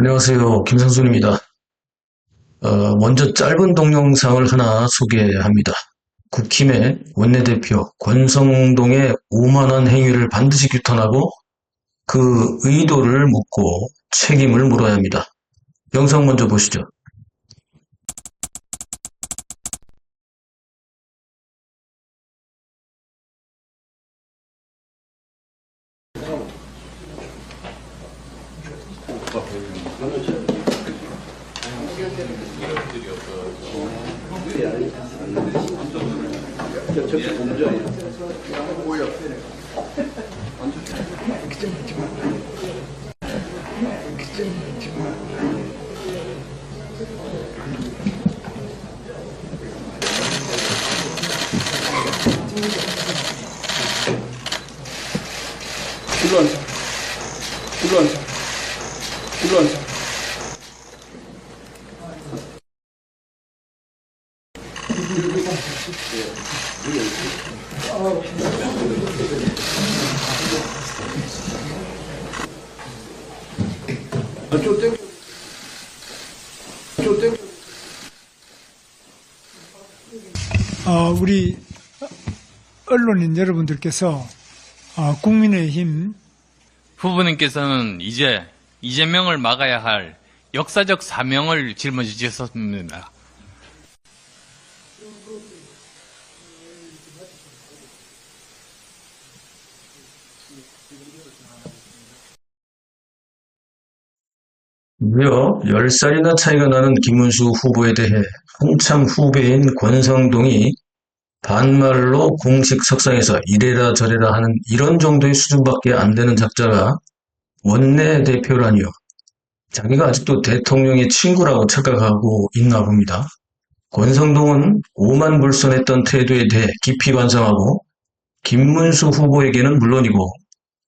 안녕하세요. 김상순입니다. 먼저 짧은 동영상을 하나 소개합니다. 국힘의 원내대표 권성동의 오만한 행위를 반드시 규탄하고 그 의도를 묻고 책임을 물어야 합니다. 영상 먼저 보시죠. 일로 앉아. 일로 앉아. 일로 앉아. 좀 땡겨. 좀 땡겨. 우리 언론인 여러분들께서 국민의힘 후보님께서는 이제 이재명을 막아야 할 역사적 사명을 짊어지셨습니다. 무려 10살이나 차이가 나는 김문수 후보에 대해 한참 후배인 권성동이 반말로 공식 석상에서 이래라 저래라 하는 이런 정도의 수준밖에 안 되는 작자가 원내대표라니요. 자기가 아직도 대통령의 친구라고 착각하고 있나 봅니다. 권성동은 오만불선했던 태도에 대해 깊이 반성하고 김문수 후보에게는 물론이고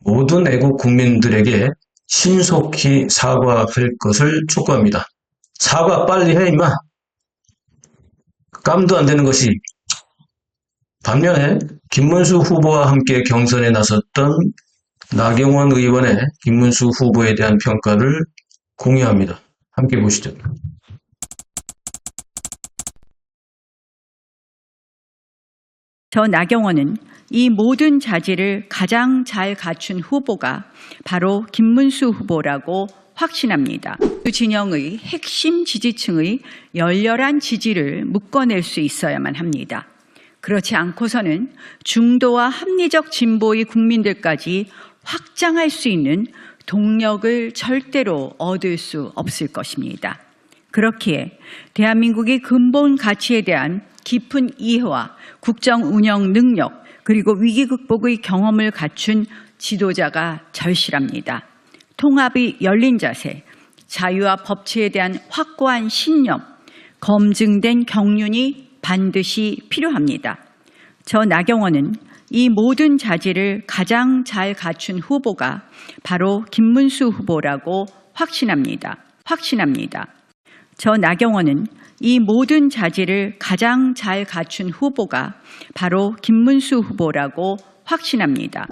모든 애국 국민들에게 신속히 사과할 것을 촉구합니다. 사과 빨리 해 임마. 깜도 안 되는 것이. 반면에 김문수 후보와 함께 경선에 나섰던 나경원 의원의 김문수 후보에 대한 평가를 공유합니다. 함께 보시죠. 저 나경원은 이 모든 자질을 가장 잘 갖춘 후보가 바로 김문수 후보라고 확신합니다. 그 진영의 핵심 지지층의 열렬한 지지를 묶어낼 수 있어야만 합니다. 그렇지 않고서는 중도와 합리적 진보의 국민들까지 확장할 수 있는 동력을 절대로 얻을 수 없을 것입니다. 그렇기에 대한민국의 근본 가치에 대한 깊은 이해와 국정 운영 능력 그리고 위기 극복의 경험을 갖춘 지도자가 절실합니다. 통합의 열린 자세, 자유와 법치에 대한 확고한 신념, 검증된 경륜이 반드시 필요합니다. 저 나경원은 이 모든 자질을 가장 잘 갖춘 후보가 바로 김문수 후보라고 확신합니다. 저 나경원은 이 모든 자질을 가장 잘 갖춘 후보가 바로 김문수 후보라고 확신합니다.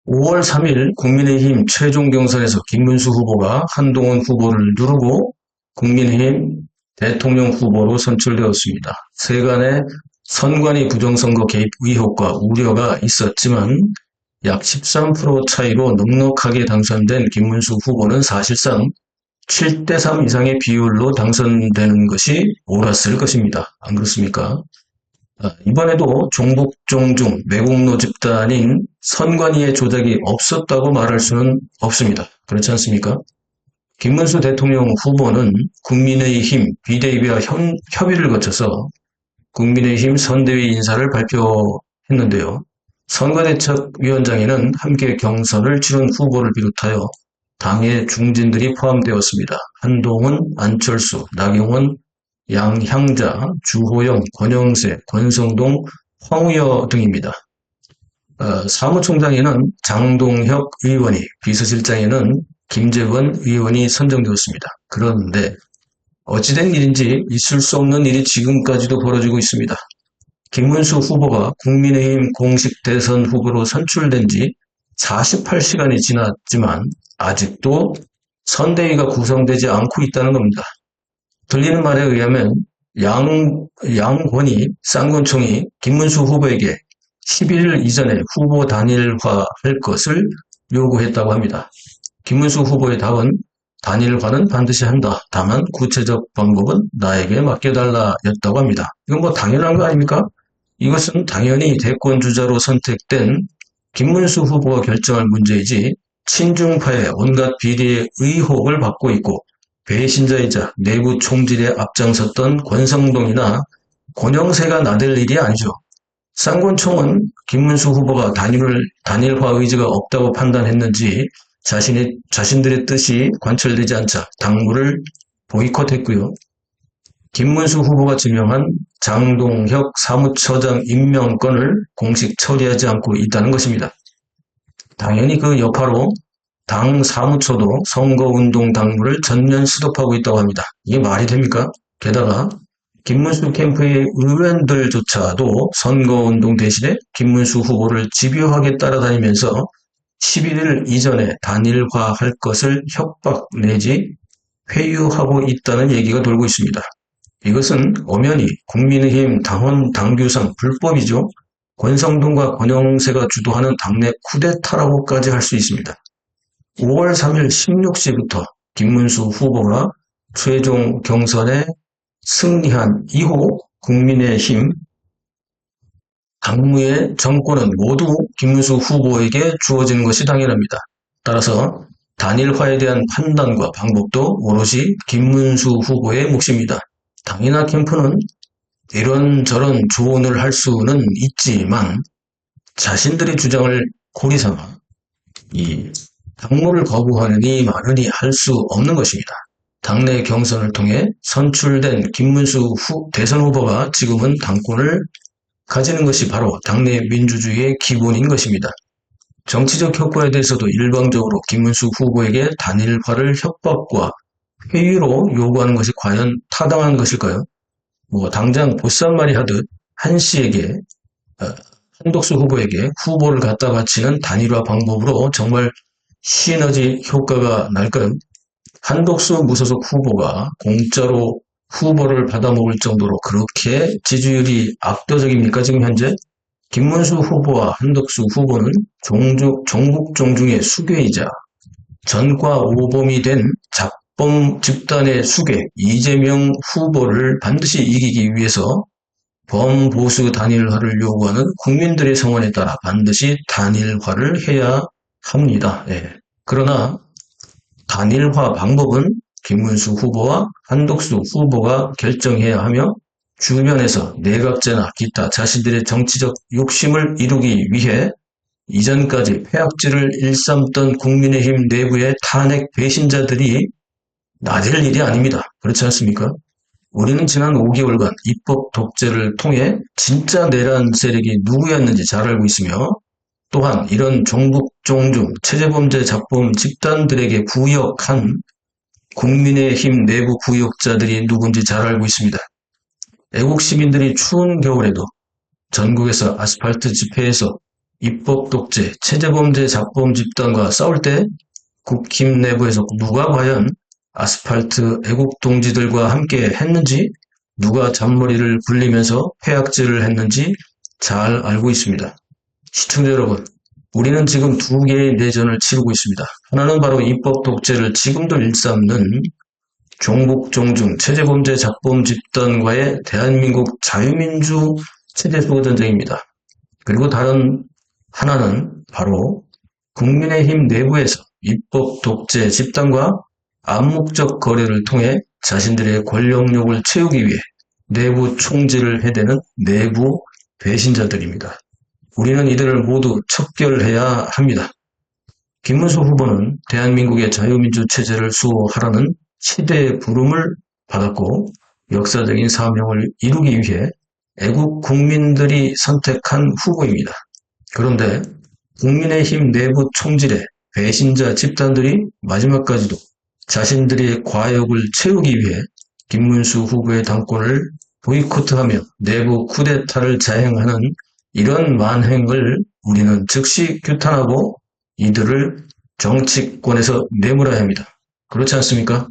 5월 3일 국민의힘 최종 경선에서 김문수 후보가 한동훈 후보를 누르고 국민의힘 대통령 후보로 선출되었습니다. 세간의 선관위 부정선거 개입 의혹과 우려가 있었지만 약 13% 차이로 넉넉하게 당선된 김문수 후보는 사실상 7대3 이상의 비율로 당선되는 것이 옳았을 것입니다. 안 그렇습니까? 이번에도 종북종중 매국노 집단인 선관위의 조작이 없었다고 말할 수는 없습니다. 그렇지 않습니까? 김문수 대통령 후보는 국민의힘 비대위와 협의를 거쳐서 국민의힘 선대위 인사를 발표했는데요. 선거대책위원장에는 함께 경선을 치른 후보를 비롯하여 당의 중진들이 포함되었습니다. 한동훈, 안철수, 나경원, 양향자, 주호영, 권영세, 권성동, 황우여 등입니다. 사무총장에는 장동혁 의원이, 비서실장에는 김재원 의원이 선정되었습니다. 그런데 어찌된 일인지 있을 수 없는 일이 지금까지도 벌어지고 있습니다. 김문수 후보가 국민의힘 공식 대선 후보로 선출된 지 48시간이 지났지만 아직도 선대위가 구성되지 않고 있다는 겁니다. 들리는 말에 의하면 양권이 쌍권총이 김문수 후보에게 11일 이전에 후보 단일화할 것을 요구했다고 합니다. 김문수 후보의 답은 단일화는 반드시 한다. 다만 구체적 방법은 나에게 맡겨달라였다고 합니다. 이건 뭐 당연한 거 아닙니까? 이것은 당연히 대권주자로 선택된 김문수 후보가 결정할 문제이지 친중파의 온갖 비리의 의혹을 받고 있고 배신자이자 내부 총질에 앞장섰던 권성동이나 권영세가 나댈 일이 아니죠. 쌍권총은 김문수 후보가 단일화 의지가 없다고 판단했는지 자신들의 뜻이 관철되지 않자 당무를 보이콧했고요. 김문수 후보가 지명한 장동혁 사무처장 임명권을 공식 처리하지 않고 있다는 것입니다. 당연히 그 여파로 당 사무처도 선거운동 당무를 전면 스톱하고 있다고 합니다. 이게 말이 됩니까? 게다가 김문수 캠프의 의원들조차도 선거운동 대신에 김문수 후보를 집요하게 따라다니면서 11일 이전에 단일화할 것을 협박 내지 회유하고 있다는 얘기가 돌고 있습니다. 이것은 엄연히 국민의힘 당원 당규상 불법이죠. 권성동과 권영세가 주도하는 당내 쿠데타라고까지 할 수 있습니다. 5월 3일 16시부터 김문수 후보가 최종 경선에 승리한 이후 국민의힘 당무의 정권은 모두 김문수 후보에게 주어지는 것이 당연합니다. 따라서 단일화에 대한 판단과 방법도 오롯이 김문수 후보의 몫입니다. 당이나 캠프는 이런저런 조언을 할 수는 있지만 자신들의 주장을 고리 삼아 이 당무를 거부하느니 마느니 할 수 없는 것입니다. 당내 경선을 통해 선출된 김문수 대선 후보가 지금은 당권을 가지는 것이 바로 당내 민주주의의 기본인 것입니다. 정치적 효과에 대해서도 일방적으로 김문수 후보에게 단일화를 협박과 회유로 요구하는 것이 과연 타당한 것일까요? 당장 보쌈말이 하듯 한덕수 후보에게 후보를 갖다 바치는 단일화 방법으로 정말 시너지 효과가 날까요? 한덕수 무소속 후보가 공짜로 후보를 받아먹을 정도로 그렇게 지지율이 압도적입니까? 지금 현재? 김문수 후보와 한덕수 후보는 종북 종중의 수괴이자 전과 오범이 된 잡범 집단의 수괴 이재명 후보를 반드시 이기기 위해서 범보수 단일화를 요구하는 국민들의 성원에 따라 반드시 단일화를 해야 합니다. 그러나 단일화 방법은 김문수 후보와 한덕수 후보가 결정해야 하며 주변에서 내각제나 기타 자신들의 정치적 욕심을 이루기 위해 이전까지 폐악질을 일삼던 국민의힘 내부의 탄핵 배신자들이 나댈 일이 아닙니다. 그렇지 않습니까? 우리는 지난 5개월간 입법 독재를 통해 진짜 내란 세력이 누구였는지 잘 알고 있으며 또한 이런 종북 종중 체제범죄 잡범 집단들에게 부역한 국민의힘 내부 부역자들이 누군지 잘 알고 있습니다. 애국 시민들이 추운 겨울에도 전국에서 아스팔트 집회에서 입법 독재 체제범죄 잡범 집단과 싸울 때 국힘 내부에서 누가 과연 아스팔트 애국 동지들과 함께 했는지, 누가 잔머리를 굴리면서 폐악질을 했는지 잘 알고 있습니다. 시청자 여러분, 우리는 지금 두 개의 내전을 치르고 있습니다. 하나는 바로 입법 독재를 지금도 일삼는 종북 종중 체제범죄 잡범 집단과의 대한민국 자유민주 체제수호 전쟁입니다. 그리고 다른 하나는 바로 국민의힘 내부에서 입법 독재 집단과 암묵적 거래를 통해 자신들의 권력욕을 채우기 위해 내부 총질을 해대는 내부 배신자들입니다. 우리는 이들을 모두 척결해야 합니다. 김문수 후보는 대한민국의 자유민주 체제를 수호하라는 시대의 부름을 받았고 역사적인 사명을 이루기 위해 애국 국민들이 선택한 후보입니다. 그런데 국민의힘 내부 총질의 배신자 집단들이 마지막까지도 자신들의 과욕을 채우기 위해 김문수 후보의 당권을 보이콧하며 내부 쿠데타를 자행하는 이런 만행을 우리는 즉시 규탄하고 이들을 정치권에서 내몰아야 합니다. 그렇지 않습니까?